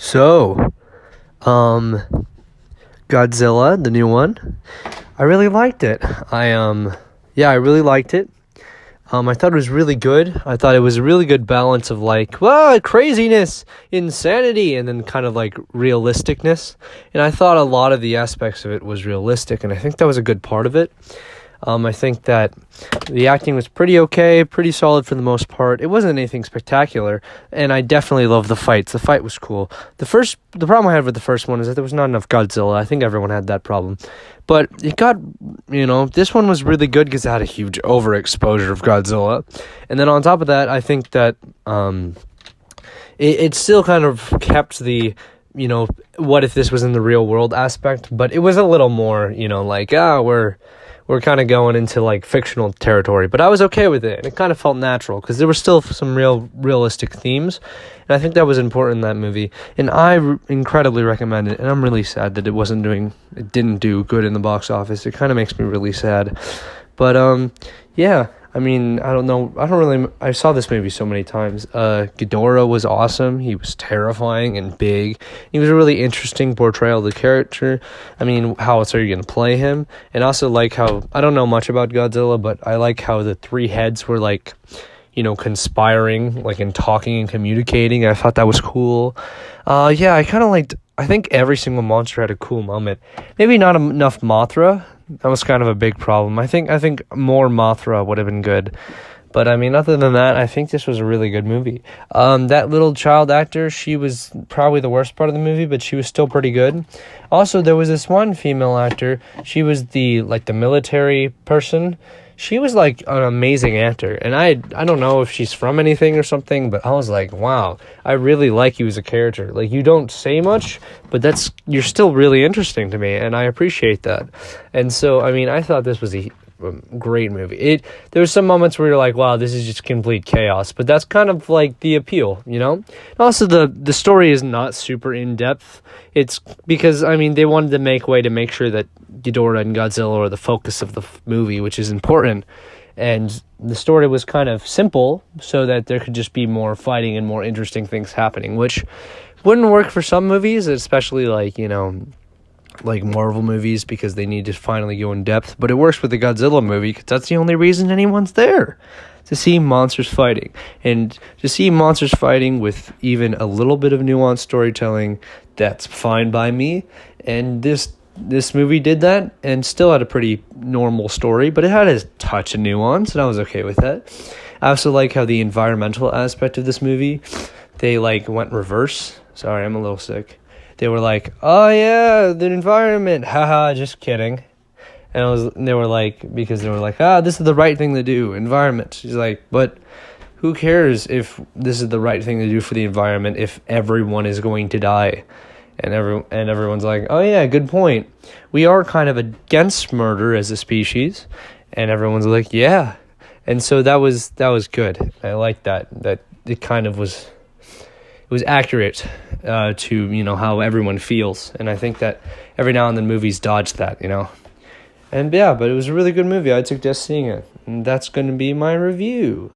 So, um, Godzilla, the new one, I really liked it. I really liked it. I thought it was really good. I thought it was a really good balance of craziness, insanity, and then kind of like realisticness. And I thought a lot of the aspects of it was realistic, and I think that was a good part of it. I think that the acting was pretty okay, pretty solid for the most part. It wasn't anything spectacular, and I definitely loved the fights. The fight was cool. The problem I had with the first one is that there was not enough Godzilla. I think everyone had that problem. But this one was really good because it had a huge overexposure of Godzilla. And then on top of that, I think that it still kind of kept the, what if this was in the real world aspect, but it was a little more, we're kind of going into like fictional territory, but I was okay with it, and it kind of felt natural because there were still some realistic themes, and I think that was important in that movie, and I incredibly recommend it. And I'm really sad that it didn't do good in the box office. It kind of makes me really sad, but yeah. I mean, I don't know. I saw this movie so many times. Ghidorah was awesome. He was terrifying and big. He was a really interesting portrayal of the character. I mean, how else are you going to play him? And also like how, I don't know much about Godzilla, but I like how the three heads were like, conspiring, like, and talking and communicating. I thought that was cool. I think every single monster had a cool moment. Maybe not enough Mothra. That was kind of a big problem. I think more Mothra would have been good. But I mean, other than that, I think this was a really good movie. That little child actor, she was probably the worst part of the movie, but she was still pretty good. Also, there was this one female actor. She was the military person. She was like an amazing actor, and I don't know if she's from anything or something, but I was like, wow, I really like you as a character. Like, you don't say much, but you're still really interesting to me, and I appreciate that. And so, I mean, I thought this was a great movie. There was some moments where you're like, wow, this is just complete chaos, but that's kind of like the appeal, And also, the story is not super in depth. It's because, I mean, they wanted to make sure that Ghidorah and Godzilla are the focus of the movie, which is important. And the story was kind of simple so that there could just be more fighting and more interesting things happening, which wouldn't work for some movies, especially like Marvel movies, because they need to finally go in depth. But it works with the Godzilla movie because that's the only reason anyone's there, to see monsters fighting. And to see monsters fighting with even a little bit of nuanced storytelling, that's fine by me. And this movie did that and still had a pretty normal story, but it had a touch of nuance, and I was okay with that. I also like how the environmental aspect of this movie, they went reverse. Sorry, I'm a little sick. They were like, oh yeah, the environment, haha, just kidding. Because they were like, this is the right thing to do, environment. She's like, but who cares if this is the right thing to do for the environment if everyone is going to die? And everyone's like, oh yeah, good point. We are kind of against murder as a species. And everyone's like, yeah. And so that was good. I like that it kind of was, it was accurate to, how everyone feels. And I think that every now and then movies dodge that, And yeah, but it was a really good movie. I'd suggest seeing it. And that's going to be my review.